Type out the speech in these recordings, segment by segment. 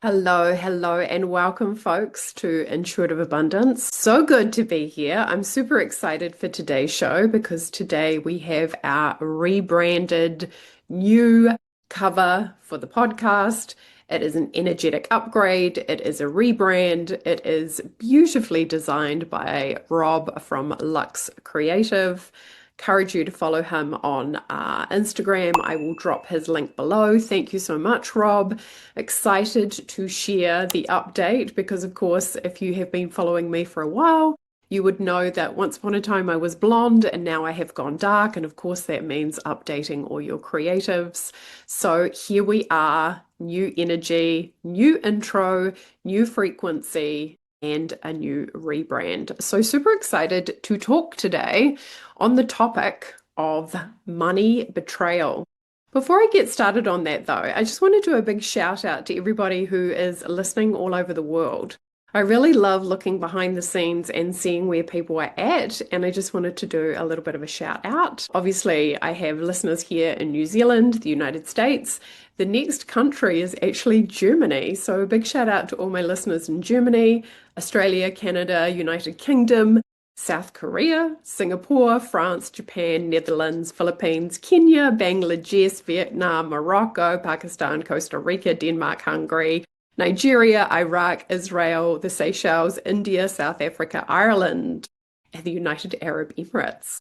Hello, hello, and welcome, folks, to Intuitive Abundance. So good to be here. I'm super excited for today's show because today we have our rebranded new cover for the podcast. It is an energetic upgrade, it is a rebrand, it is beautifully designed by Rob from Lux Creative. Encourage you to follow him on Instagram. I will drop his link below. Thank you so much, Rob. Excited to share the update because, of course, if you have been following me for a while, you would know that once upon a time I was blonde and now I have gone dark. And of course, that means updating all your creatives. So here we are, new energy, new intro, new frequency, and a new rebrand. So super excited to talk today on the topic of money betrayal. Before I get started on that, though, I just want to do a big shout out to everybody who is listening all over the world. I really love looking behind the scenes and seeing where people are at, and I just wanted to do a little bit of a shout out. Obviously, I have listeners here in New Zealand, the United States. The next country is actually Germany, so a big shout out to all my listeners in Germany, Australia, Canada, United Kingdom, South Korea, Singapore, France, Japan, Netherlands, Philippines, Kenya, Bangladesh, Vietnam, Morocco, Pakistan, Costa Rica, Denmark, Hungary, Nigeria, Iraq, Israel, the Seychelles, India, South Africa, Ireland, and the United Arab Emirates.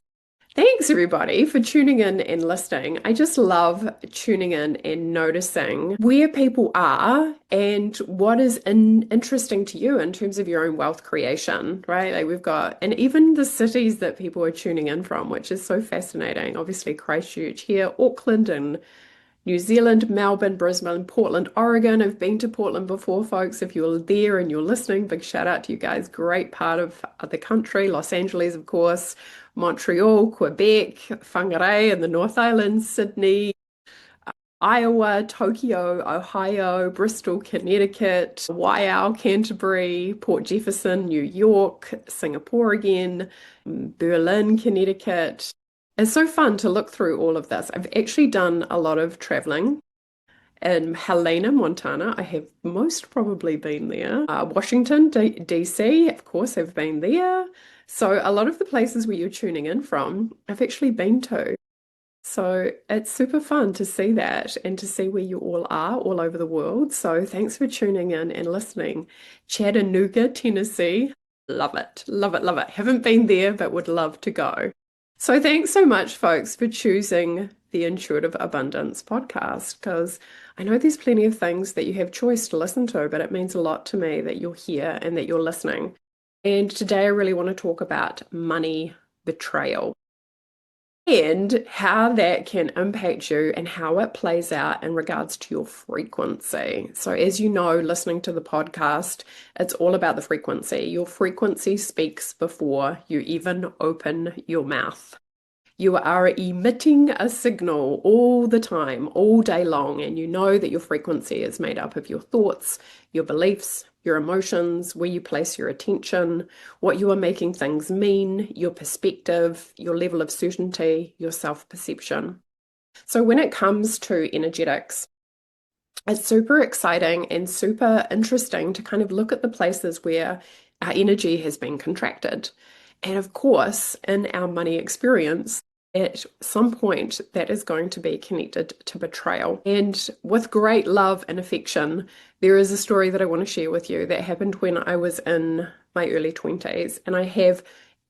Thanks, everybody, for tuning in and listening. I just love tuning in and noticing where people are and what is interesting to you in terms of your own wealth creation, right? Like we've got, and even the cities that people are tuning in from, which is so fascinating. Obviously, Christchurch here, Auckland, and New Zealand, Melbourne, Brisbane, Portland, Oregon. I've been to Portland before, folks. If you're there and you're listening, big shout out to you guys. Great part of the country. Los Angeles, of course, Montreal, Quebec, Whangarei in the North Island, Sydney, Iowa, Tokyo, Ohio, Bristol, Connecticut, Waiau, Canterbury, Port Jefferson, New York, Singapore again, Berlin, Connecticut. It's so fun to look through all of this. I've actually done a lot of traveling. In Helena, Montana, I have most probably been there. Washington, DC, of course, I've been there. So a lot of the places where you're tuning in from, I've actually been to. So it's super fun to see that and to see where you all are all over the world. So thanks for tuning in and listening. Chattanooga, Tennessee. Love it, love it, love it. Haven't been there, but would love to go. So thanks so much, folks, for choosing the Intuitive Abundance podcast, because I know there's plenty of things that you have choice to listen to, but it means a lot to me that you're here and that you're listening. And today I really want to talk about money betrayal and how that can impact you and how it plays out in regards to your frequency. So, as you know, listening to the podcast, it's all about the frequency. Your frequency speaks before you even open your mouth. You are emitting a signal all the time, all day long, and you know that your frequency is made up of your thoughts, your beliefs, your emotions, where you place your attention, what you are making things mean, your perspective, your level of certainty, your self-perception. So when it comes to energetics, it's super exciting and super interesting to kind of look at the places where our energy has been contracted. And of course, in our money experience, at some point that is going to be connected to betrayal. And with great love and affection, there is a story that I want to share with you that happened when I was in my early 20s, and I have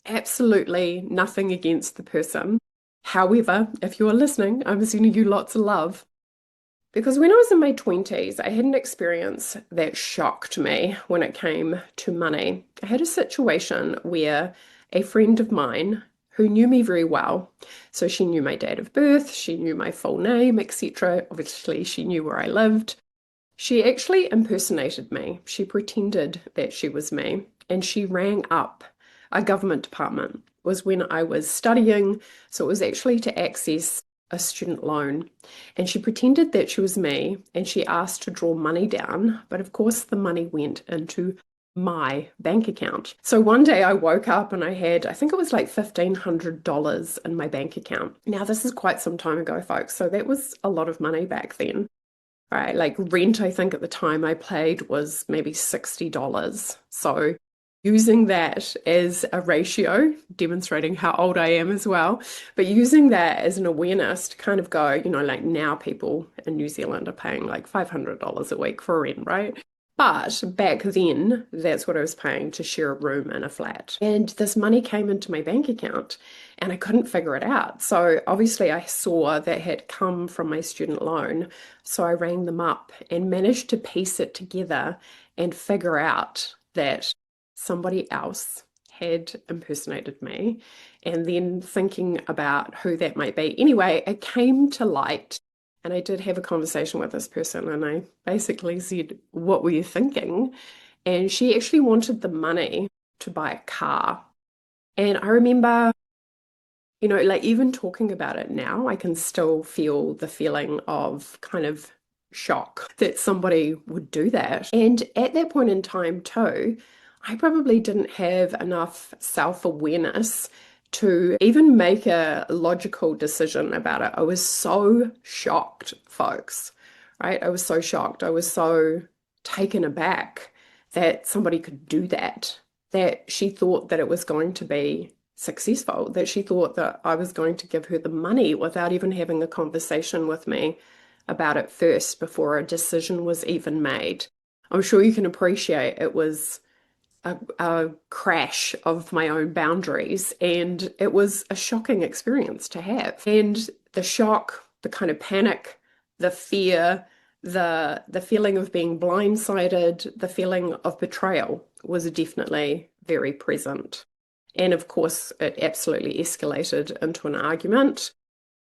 absolutely nothing against the person. However, if you are listening, I'm sending you lots of love. Because when I was in my 20s, I had an experience that shocked me when it came to money. I had a situation where a friend of mine who knew me very well, so she knew my date of birth, she knew my full name, etc. Obviously, she knew where I lived. She actually impersonated me. She pretended that she was me, and she rang up a government department. It was when I was studying, so it was actually to access a student loan. And she pretended that she was me, and she asked to draw money down, but of course the money went into my bank account. So one day I woke up and I had, I think it was like $1,500 in my bank account. Now, this is quite some time ago, folks, so that was a lot of money back then. right? Like rent, I think at the time I paid was maybe $60. So using that as a ratio, demonstrating how old I am as well, but using that as an awareness to kind of go, like now people in New Zealand are paying like $500 a week for rent, right? But back then, that's what I was paying to share a room in a flat. And this money came into my bank account and I couldn't figure it out. So obviously, I saw that had come from my student loan. So I rang them up and managed to piece it together and figure out that somebody else had impersonated me. And then thinking about who that might be. Anyway, it came to light and I did have a conversation with this person, and I basically said, "What were you thinking?" And she actually wanted the money to buy a car. And I remember, like even talking about it now, I can still feel the feeling of kind of shock that somebody would do that. And at that point in time, too, I probably didn't have enough self-awareness to even make a logical decision about it. I was so shocked, folks, right? I was so shocked. I was so taken aback that somebody could do that, that she thought that it was going to be successful, that she thought that I was going to give her the money without even having a conversation with me about it first before a decision was even made. I'm sure you can appreciate it was a crash of my own boundaries, and it was a shocking experience to have. And the shock, the kind of panic, the fear, the feeling of being blindsided, the feeling of betrayal was definitely very present. And of course, it absolutely escalated into an argument.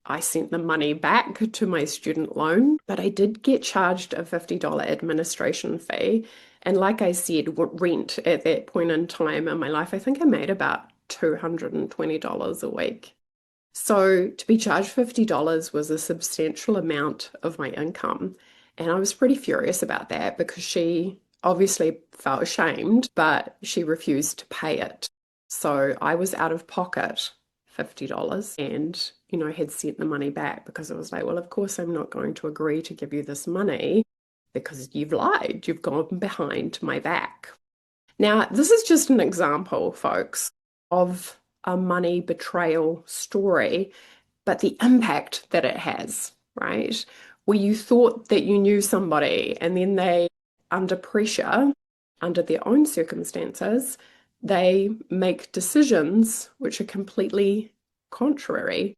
I sent the money back to my student loan, but I did get charged a $50 administration fee. And like I said, rent at that point in time in my life, I think I made about $220 a week. So to be charged $50 was a substantial amount of my income. And I was pretty furious about that because she obviously felt ashamed, but she refused to pay it. So I was out of pocket $50 and, had sent the money back because it was like, well, of course, I'm not going to agree to give you this money because you've lied. You've gone behind my back. Now, this is just an example, folks, of a money betrayal story, but the impact that it has, right? Where you thought that you knew somebody and then they, under pressure, under their own circumstances, they make decisions which are completely contrary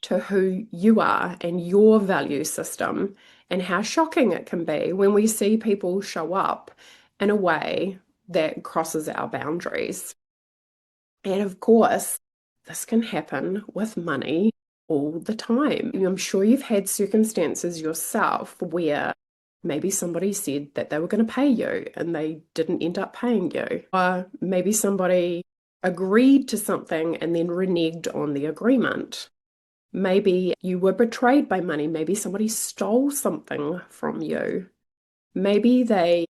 to who you are and your value system, and how shocking it can be when we see people show up in a way that crosses our boundaries. And of course, this can happen with money all the time. I'm sure you've had circumstances yourself where maybe somebody said that they were going to pay you and they didn't end up paying you. Or maybe somebody agreed to something and then reneged on the agreement. Maybe you were betrayed by money. Maybe somebody stole something from you. Maybe they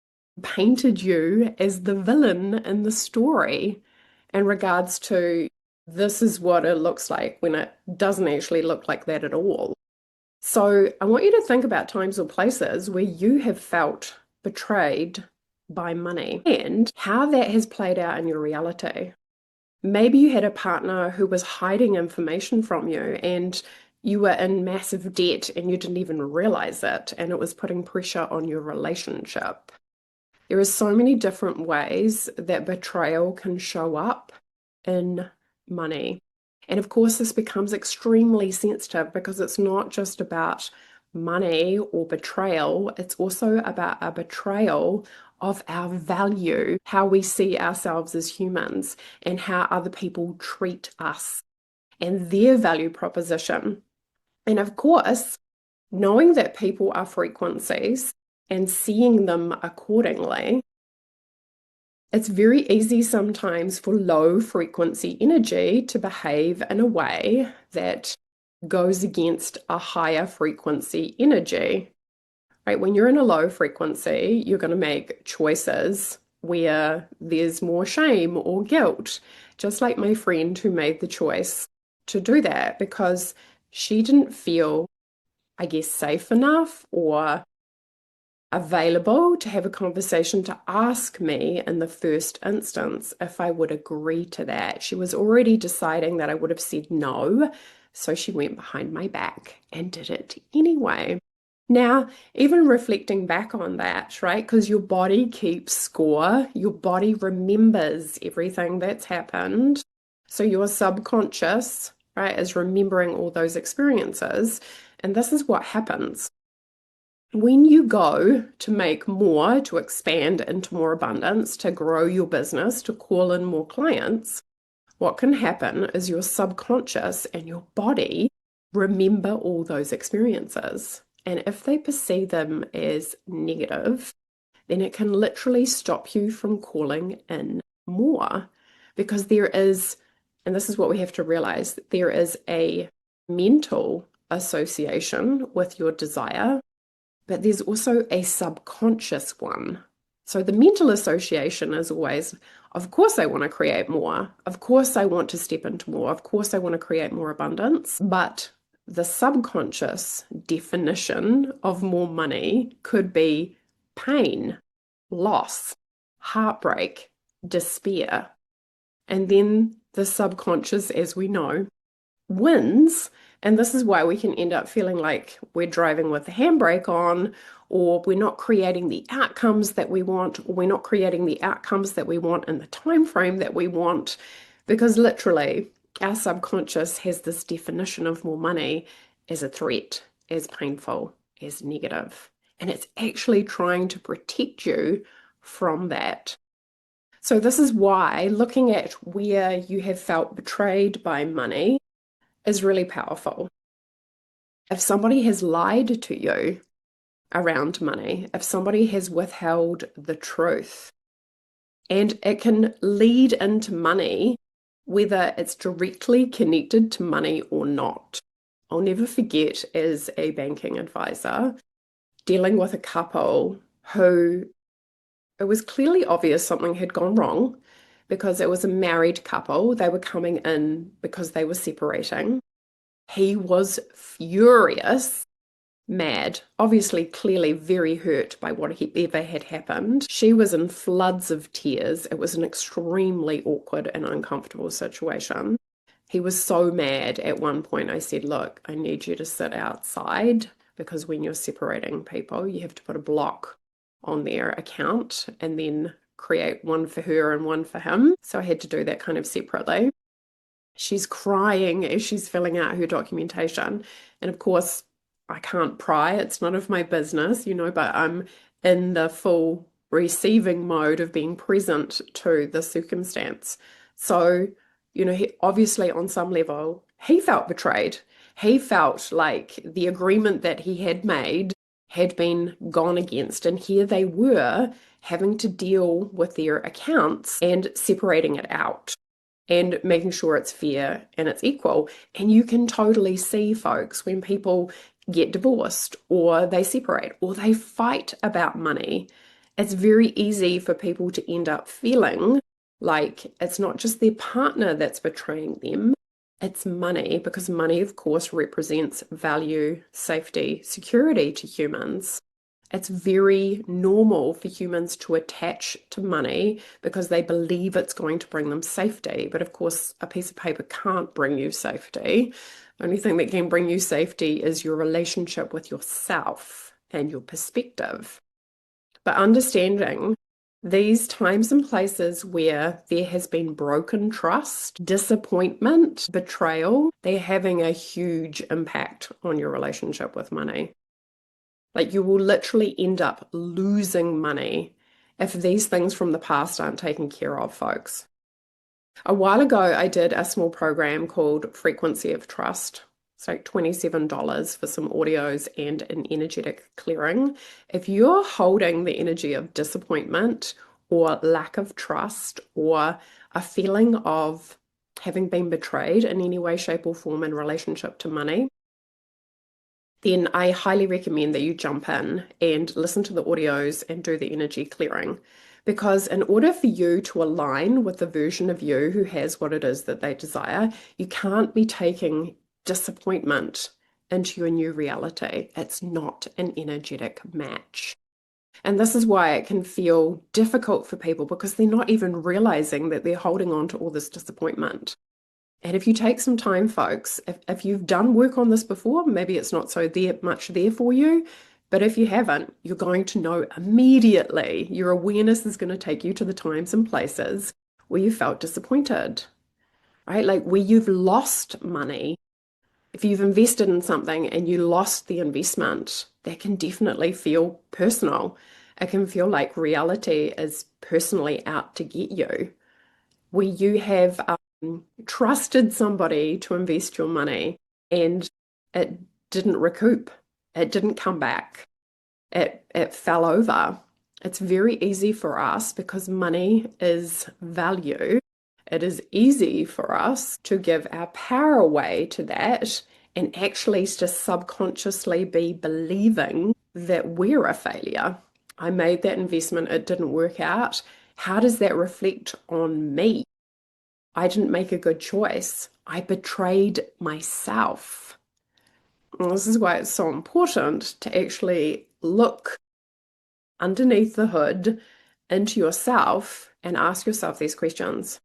painted you as the villain in the story in regards to this is what it looks like when it doesn't actually look like that at all. So I want you to think about times or places where you have felt betrayed by money and how that has played out in your reality. Maybe you had a partner who was hiding information from you and you were in massive debt and you didn't even realize it, and it was putting pressure on your relationship. There are so many different ways that betrayal can show up in money. And of course, this becomes extremely sensitive because it's not just about money or betrayal, it's also about a betrayal of our value, how we see ourselves as humans, and how other people treat us and their value proposition. And of course, knowing that people are frequencies and seeing them accordingly, it's very easy sometimes for low frequency energy to behave in a way that goes against a higher frequency energy, right? When you're in a low frequency, you're going to make choices where there's more shame or guilt, just like my friend who made the choice to do that because she didn't feel, I guess, safe enough or available to have a conversation to ask me in the first instance if I would agree to that. She was already deciding that I would have said no, so she went behind my back and did it anyway. Now, even reflecting back on that, right? Because your body keeps score, your body remembers everything that's happened. So your subconscious, right, is remembering all those experiences. And this is what happens. When you go to make more, to expand into more abundance, to grow your business, to call in more clients, what can happen is your subconscious and your body remember all those experiences. And if they perceive them as negative, then it can literally stop you from calling in more because there is, and this is what we have to realize, there is a mental association with your desire, but there's also a subconscious one. So the mental association is always, of course, I want to create more. Of course, I want to step into more. Of course, I want to create more abundance. But the subconscious definition of more money could be pain, loss, heartbreak, despair. And then the subconscious, as we know, wins. And this is why we can end up feeling like we're driving with the handbrake on, or we're not creating the outcomes that we want, or we're not creating the outcomes that we want in the time frame that we want, because literally our subconscious has this definition of more money as a threat, as painful, as negative. And it's actually trying to protect you from that. So this is why looking at where you have felt betrayed by money is really powerful. If somebody has lied to you around money, if somebody has withheld the truth, and it can lead into money, whether it's directly connected to money or not. I'll never forget as a banking advisor dealing with a couple who it was clearly obvious something had gone wrong because it was a married couple. They were coming in because they were separating. He was furious, mad, obviously, clearly very hurt by whatever had happened. She was in floods of tears. It was an extremely awkward and uncomfortable situation. He was so mad at one point. I said, look, I need you to sit outside because when you're separating people, you have to put a block on their account and then create one for her and one for him. So I had to do that kind of separately. She's crying as she's filling out her documentation. And of course, I can't pry. It's none of my business, but I'm in the full receiving mode of being present to the circumstance. So, obviously on some level, he felt betrayed. He felt like the agreement that he had made had been gone against. And here they were having to deal with their accounts and separating it out and making sure it's fair and it's equal. And you can totally see, folks, when people get divorced or they separate or they fight about money, it's very easy for people to end up feeling like it's not just their partner that's betraying them, it's money, because money, of course, represents value, safety, security to humans. It's very normal for humans to attach to money because they believe it's going to bring them safety. But of course, a piece of paper can't bring you safety. The only thing that can bring you safety is your relationship with yourself and your perspective. But understanding these times and places where there has been broken trust, disappointment, betrayal, they're having a huge impact on your relationship with money. Like you will literally end up losing money if these things from the past aren't taken care of, folks. A while ago, I did a small program called Frequency of Trust. It's like $27 for some audios and an energetic clearing. If you're holding the energy of disappointment or lack of trust or a feeling of having been betrayed in any way, shape, or form in relationship to money, then I highly recommend that you jump in and listen to the audios and do the energy clearing. Because in order for you to align with the version of you who has what it is that they desire, you can't be taking disappointment into your new reality. It's not an energetic match. And this is why it can feel difficult for people because they're not even realizing that they're holding on to all this disappointment. And if you take some time, folks, if you've done work on this before, maybe it's not so much there for you. But if you haven't, you're going to know immediately. Your awareness is going to take you to the times and places where you felt disappointed, right? Like where you've lost money. If you've invested in something and you lost the investment, that can definitely feel personal. It can feel like reality is personally out to get you. Where you have trusted somebody to invest your money and it didn't recoup, it didn't come back, it fell over. It's very easy for us because money is value. It is easy for us to give our power away to that and actually just subconsciously be believing that we're a failure. I made that investment, it didn't work out. How does that reflect on me? I didn't make a good choice. I betrayed myself. And this is why it's so important to actually look underneath the hood into yourself and ask yourself these questions.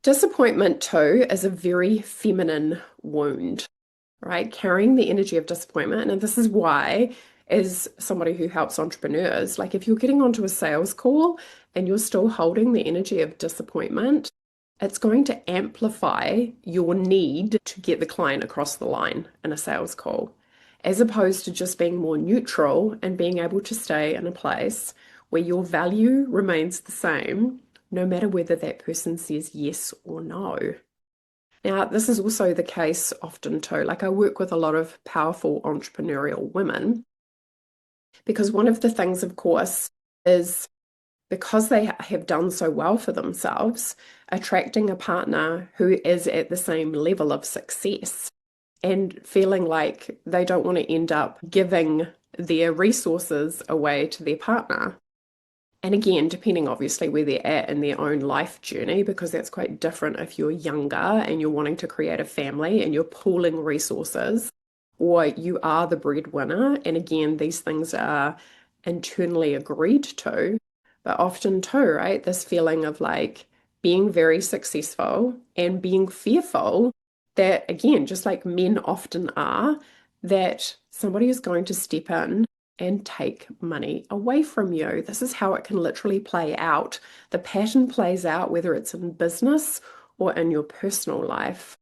Disappointment, too, is a very feminine wound, right? Carrying the energy of disappointment. And this is why, as somebody who helps entrepreneurs, like if you're getting onto a sales call and you're still holding the energy of disappointment, it's going to amplify your need to get the client across the line in a sales call, as opposed to just being more neutral and being able to stay in a place where your value remains the same, no matter whether that person says yes or no. Now, this is also the case often too. Like I work with a lot of powerful entrepreneurial women because one of the things, of course, is because they have done so well for themselves, attracting a partner who is at the same level of success and feeling like they don't want to end up giving their resources away to their partner. And again, depending obviously where they're at in their own life journey, because that's quite different if you're younger and you're wanting to create a family and you're pooling resources, or you are the breadwinner. And again, these things are internally agreed to, but often too, right? This feeling of like being very successful and being fearful that, again, just like men often are, that somebody is going to step in and take money away from you. This is how it can literally play out. The pattern plays out whether it's in business or in your personal life.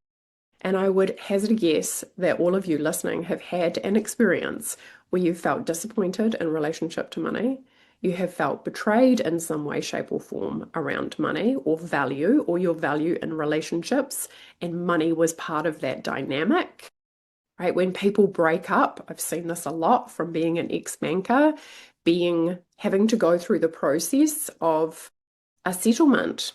And I would hazard a guess that all of you listening have had an experience where you felt disappointed in relationship to money. You have felt betrayed in some way, shape, or form around money or value or your value in relationships, and money was part of that dynamic. Right? When people break up, I've seen this a lot from being an ex-banker, having to go through the process of a settlement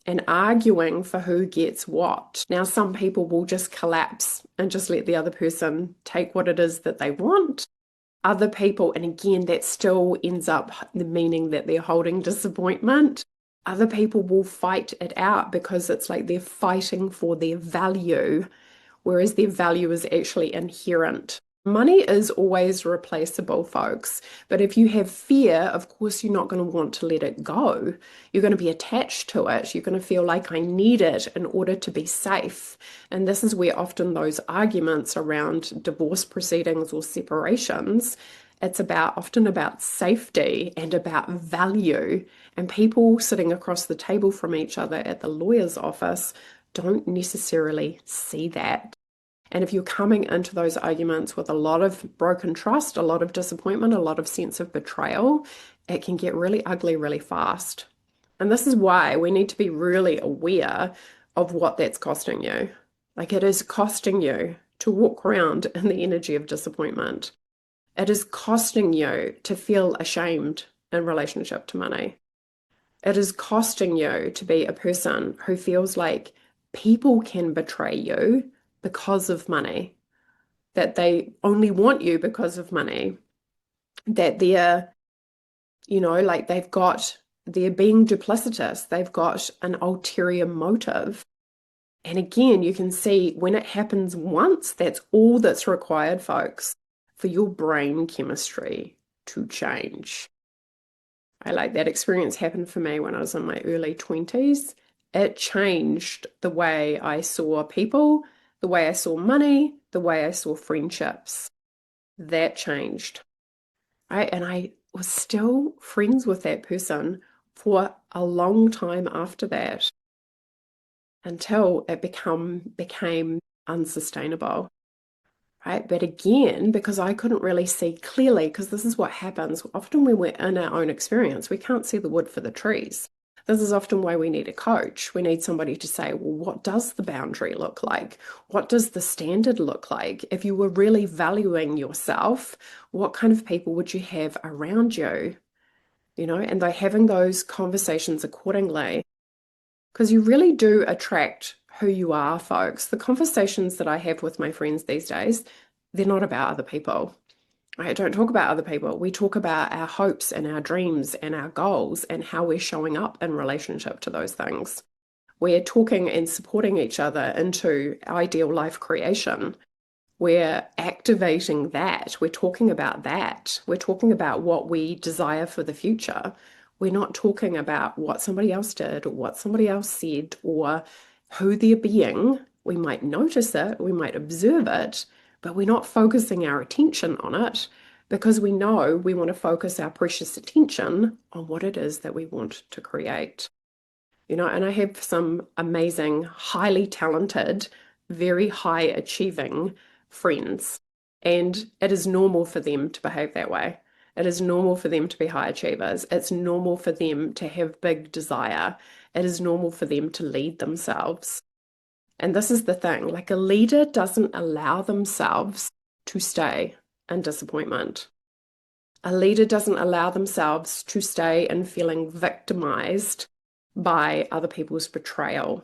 and arguing for who gets what. Now, some people will just collapse and just let the other person take what it is that they want. Other people, and again, that still ends up meaning that they're holding disappointment. Other people will fight it out because it's like they're fighting for their value, whereas their value is actually inherent. Money is always replaceable, folks. But if you have fear, of course, you're not going to want to let it go. You're going to be attached to it. You're going to feel like I need it in order to be safe. And this is where often those arguments around divorce proceedings or separations, it's often about safety and about value. And people sitting across the table from each other at the lawyer's office don't necessarily see that. And if you're coming into those arguments with a lot of broken trust, a lot of disappointment, a lot of sense of betrayal, it can get really ugly really fast. And this is why we need to be really aware of what that's costing you. Like it is costing you to walk around in the energy of disappointment. It is costing you to feel ashamed in relationship to money. It is costing you to be a person who feels like people can betray you because of money, that they only want you because of money, that like they're being duplicitous, they've got an ulterior motive. And again, you can see when it happens once, that's all that's required, folks, for your brain chemistry to change. I like that experience happened for me when I was in my early 20s. It changed the way I saw people, the way I saw money, the way I saw friendships. That changed. Right? And I was still friends with that person for a long time after that until it became unsustainable. Right? But again, because I couldn't really see clearly, because this is what happens often when we're in our own experience, we can't see the wood for the trees. This is often why we need a coach. We need somebody to say, well, what does the boundary look like? What does the standard look like? If you were really valuing yourself, what kind of people would you have around you? And by having those conversations accordingly, because you really do attract who you are, folks. The conversations that I have with my friends these days, they're not about other people. I don't talk about other people. We talk about our hopes and our dreams and our goals and how we're showing up in relationship to those things. We're talking and supporting each other into ideal life creation. We're activating that. We're talking about that. We're talking about what we desire for the future. We're not talking about what somebody else did or what somebody else said or who they're being. We might notice it, we might observe it, but we're not focusing our attention on it because we know we want to focus our precious attention on what it is that we want to create. And I have some amazing, highly talented, very high achieving friends, and it is normal for them to behave that way. It is normal for them to be high achievers. It's normal for them to have big desire. It is normal for them to lead themselves. And this is the thing, like a leader doesn't allow themselves to stay in disappointment. A leader doesn't allow themselves to stay in feeling victimized by other people's betrayal.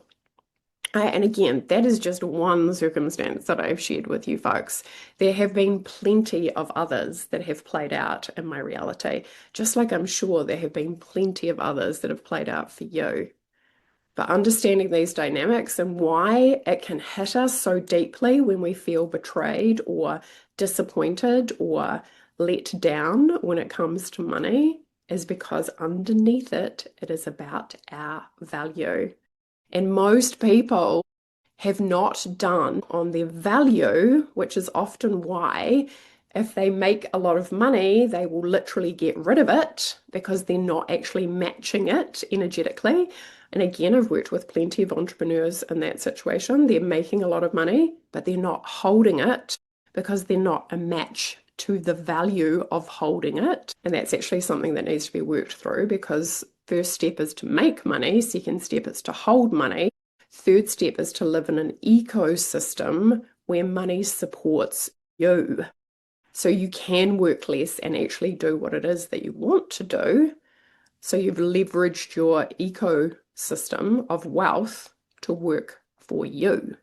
And again, that is just one circumstance that I've shared with you folks. There have been plenty of others that have played out in my reality, just like I'm sure there have been plenty of others that have played out for you. But understanding these dynamics and why it can hit us so deeply when we feel betrayed or disappointed or let down when it comes to money is because underneath it, it is about our value. And most people have not done on their value, which is often why if they make a lot of money, they will literally get rid of it because they're not actually matching it energetically. And again, I've worked with plenty of entrepreneurs in that situation. They're making a lot of money, but they're not holding it because they're not a match to the value of holding it. And that's actually something that needs to be worked through because first step is to make money, second step is to hold money, third step is to live in an ecosystem where money supports you. So you can work less and actually do what it is that you want to do. So you've leveraged your ecosystem of wealth to work for you.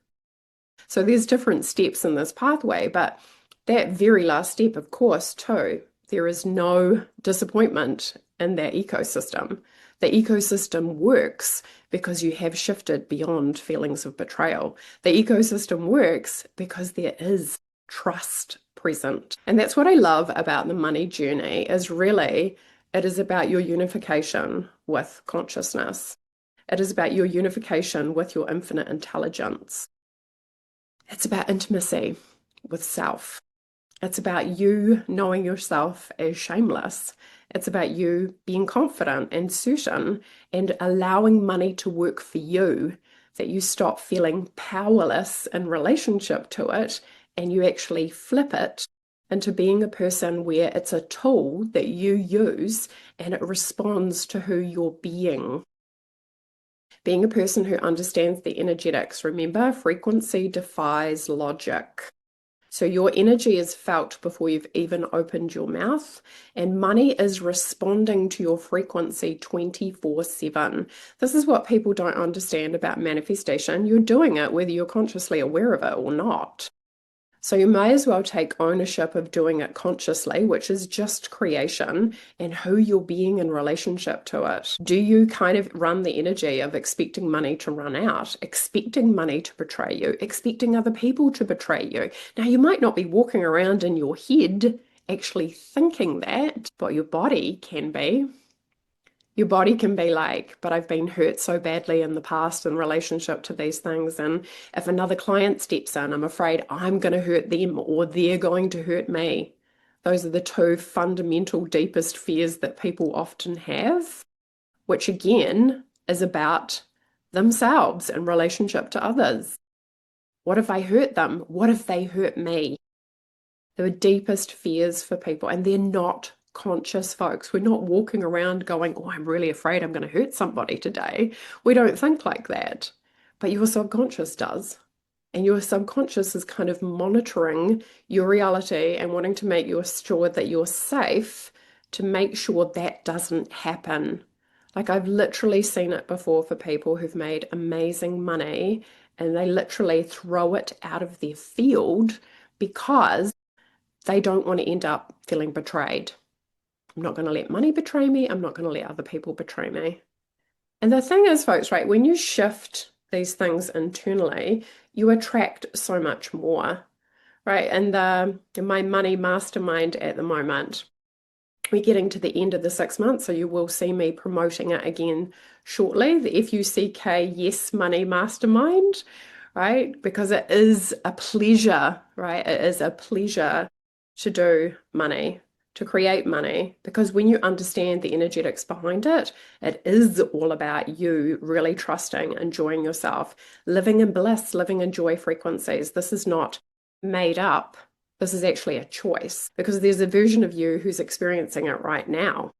So there's different steps in this pathway, but that very last step, of course, too, there is no disappointment in that ecosystem. The ecosystem works because you have shifted beyond feelings of betrayal. The ecosystem works because there is trust present. And that's what I love about the money journey is really it is about your unification with consciousness. It is about your unification with your infinite intelligence. It's about intimacy with self. It's about you knowing yourself as shameless. It's about you being confident and certain and allowing money to work for you, that you stop feeling powerless in relationship to it and you actually flip it into being a person where it's a tool that you use and it responds to who you're being. Being a person who understands the energetics. Remember, frequency defies logic. So your energy is felt before you've even opened your mouth, and money is responding to your frequency 24/7. This is what people don't understand about manifestation. You're doing it whether you're consciously aware of it or not. So you may as well take ownership of doing it consciously, which is just creation, and who you're being in relationship to it. Do you kind of run the energy of expecting money to run out, expecting money to betray you, expecting other people to betray you? Now, you might not be walking around in your head actually thinking that, but your body can be. Your body can be like, but I've been hurt so badly in the past in relationship to these things. And if another client steps in, I'm afraid I'm going to hurt them or they're going to hurt me. Those are the two fundamental, deepest fears that people often have, which again is about themselves in relationship to others. What if I hurt them? What if they hurt me? The deepest fears for people, and they're not conscious, folks. We're not walking around going, oh, I'm really afraid I'm going to hurt somebody today. We don't think like that, but your subconscious does. And your subconscious is kind of monitoring your reality and wanting to make you sure that you're safe to make sure that doesn't happen. Like I've literally seen it before for people who've made amazing money and they literally throw it out of their field because they don't want to end up feeling betrayed. I'm not going to let money betray me. I'm not going to let other people betray me. And the thing is, folks, right, when you shift these things internally, you attract so much more, right? And in my money mastermind at the moment, we're getting to the end of the 6 months, so you will see me promoting it again shortly, the FUCK Yes Money Mastermind, right? Because it is a pleasure, right? It is a pleasure to do money, to create money, because when you understand the energetics behind it, it is all about you really trusting, enjoying yourself, living in bliss, living in joy frequencies. This is not made up. This is actually a choice because there's a version of you who's experiencing it right now,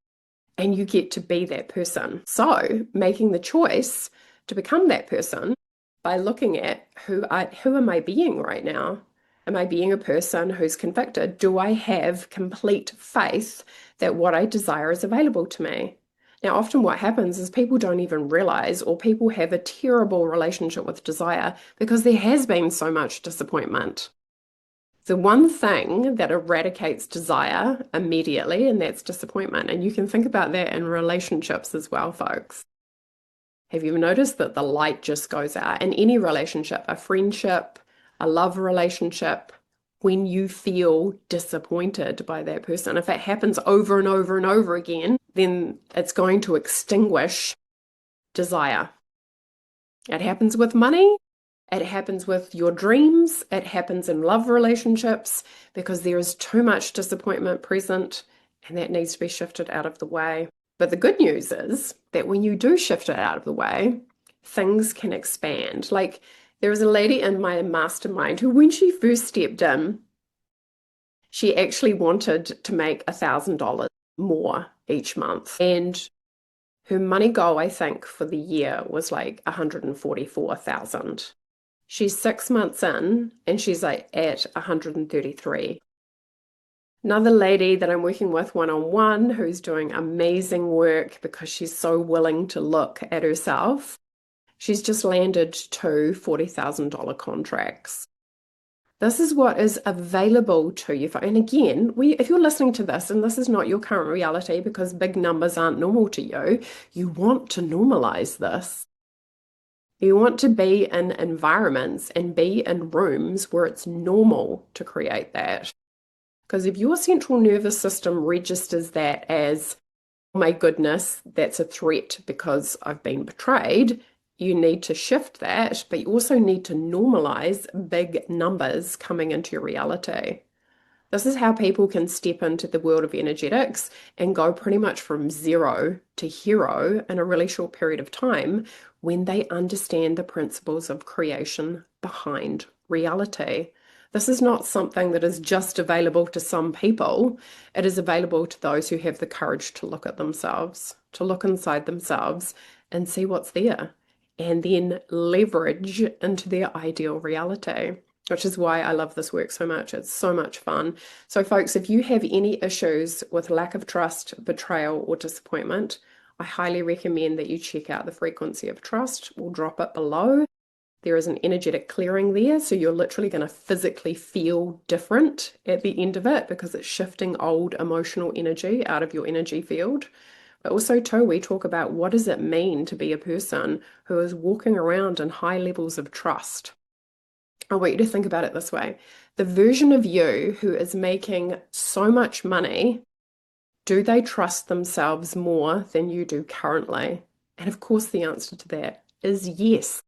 and you get to be that person. So, making the choice to become that person by looking at who am I being right now? Am I being a person who's convicted? Do I have complete faith that what I desire is available to me? Now, often what happens is people don't even realize, or people have a terrible relationship with desire because there has been so much disappointment. The one thing that eradicates desire immediately, and that's disappointment. And you can think about that in relationships as well, folks. Have you noticed that the light just goes out in any relationship, a friendship, a love relationship, when you feel disappointed by that person? If it happens over and over and over again, then it's going to extinguish desire. It happens with money. It happens with your dreams. It happens in love relationships because there is too much disappointment present and that needs to be shifted out of the way. But the good news is that when you do shift it out of the way, things can expand. Like there was a lady in my mastermind who, when she first stepped in, she actually wanted to make $1,000 more each month. And her money goal, I think, for the year was like 144,000. She's 6 months in and she's like at 133. Another lady that I'm working with one-on-one who's doing amazing work because she's so willing to look at herself. She's just landed two $40,000 contracts. This is what is available to you. And again, if you're listening to this and this is not your current reality because big numbers aren't normal to you, you want to normalize this. You want to be in environments and be in rooms where it's normal to create that. Because if your central nervous system registers that as, oh my goodness, that's a threat because I've been betrayed, you need to shift that, but you also need to normalize big numbers coming into your reality. This is how people can step into the world of energetics and go pretty much from zero to hero in a really short period of time when they understand the principles of creation behind reality. This is not something that is just available to some people. It is available to those who have the courage to look at themselves, to look inside themselves and see what's there, and then leverage into their ideal reality. Which is why I love this work so much. It's so much fun. So folks, if you have any issues with lack of trust, betrayal, or disappointment, I highly recommend that you check out the frequency of trust. We'll drop it below. There is an energetic clearing there, so you're literally going to physically feel different at the end of it because it's shifting old emotional energy out of your energy field. But also too, we talk about what does it mean to be a person who is walking around in high levels of trust. I want you to think about it this way. The version of you who is making so much money Do they trust themselves more than you do currently? And of course, the answer to that is yes.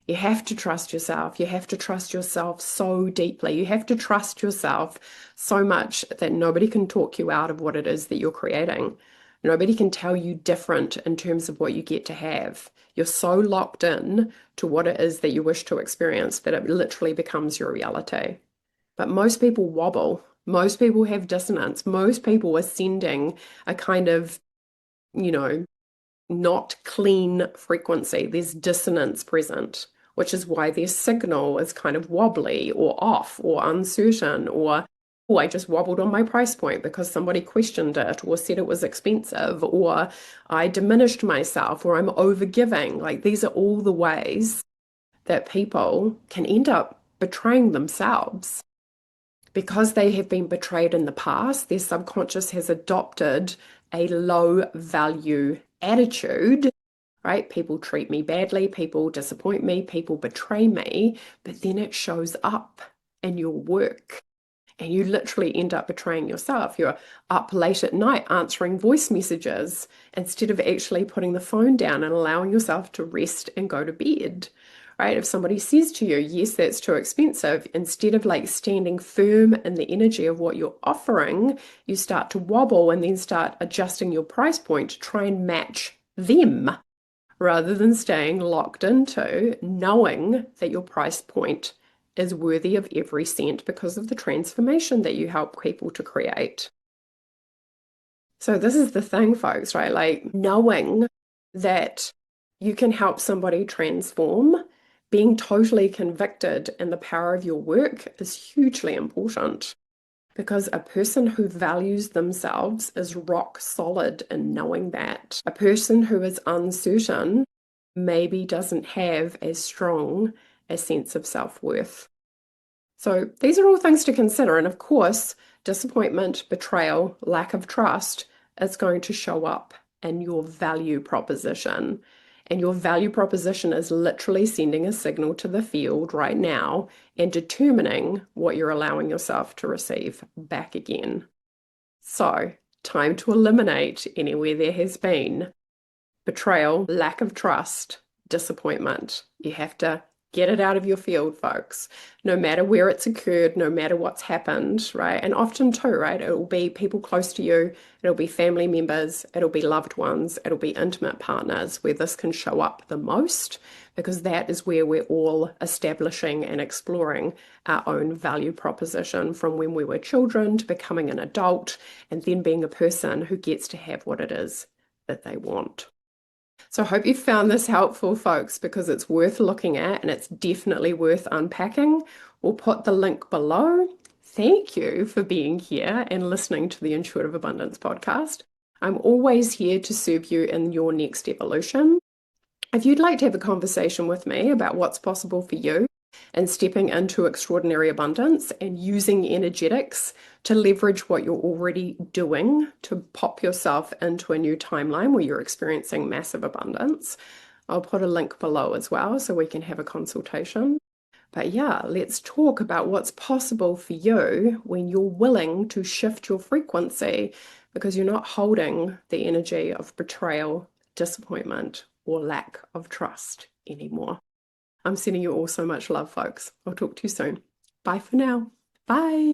You have to trust yourself. You have to trust yourself so deeply. You have to trust yourself so much that nobody can talk you out of what it is that you're creating. Nobody can tell you different in terms of what you get to have. You're so locked in to what it is that you wish to experience that it literally becomes your reality. But most people wobble. Most people have dissonance. Most people are sending a kind of, you know, not clean frequency. There's dissonance present, which is why their signal is kind of wobbly or off or uncertain or, oh, I just wobbled on my price point because somebody questioned it or said it was expensive or I diminished myself or I'm overgiving. Like these are all the ways that people can end up betraying themselves because they have been betrayed in the past. Their subconscious has adopted a low value attitude, right? People treat me badly, people disappoint me, people betray me, but then it shows up in your work. And you literally end up betraying yourself. You're up late at night answering voice messages instead of actually putting the phone down and allowing yourself to rest and go to bed. Right? If somebody says to you, yes, that's too expensive, instead of like standing firm in the energy of what you're offering, you start to wobble and then start adjusting your price point to try and match them rather than staying locked into knowing that your price point is worthy of every cent because of the transformation that you help people to create. So this is the thing, folks, right? Like knowing that you can help somebody transform, being totally convicted in the power of your work is hugely important because a person who values themselves is rock solid in knowing that. A person who is uncertain maybe doesn't have as strong a sense of self-worth. So these are all things to consider. And of course, disappointment, betrayal, lack of trust is going to show up in your value proposition. And your value proposition is literally sending a signal to the field right now and determining what you're allowing yourself to receive back again. So, time to eliminate anywhere there has been betrayal, lack of trust, disappointment. You have to get it out of your field, folks, no matter where it's occurred, no matter what's happened, right? And often too, right? It will be people close to you, it'll be family members, it'll be loved ones, it'll be intimate partners where this can show up the most because that is where we're all establishing and exploring our own value proposition from when we were children to becoming an adult and then being a person who gets to have what it is that they want. So I hope you found this helpful, folks, because it's worth looking at and it's definitely worth unpacking. We'll put the link below. Thank you for being here and listening to the Intuitive Abundance podcast. I'm always here to serve you in your next evolution. If you'd like to have a conversation with me about what's possible for you and stepping into extraordinary abundance and using energetics to leverage what you're already doing to pop yourself into a new timeline where you're experiencing massive abundance, I'll put a link below as well so we can have a consultation. But yeah, let's talk about what's possible for you when you're willing to shift your frequency because you're not holding the energy of betrayal, disappointment, or lack of trust anymore. I'm sending you all so much love, folks. I'll talk to you soon. Bye for now. Bye.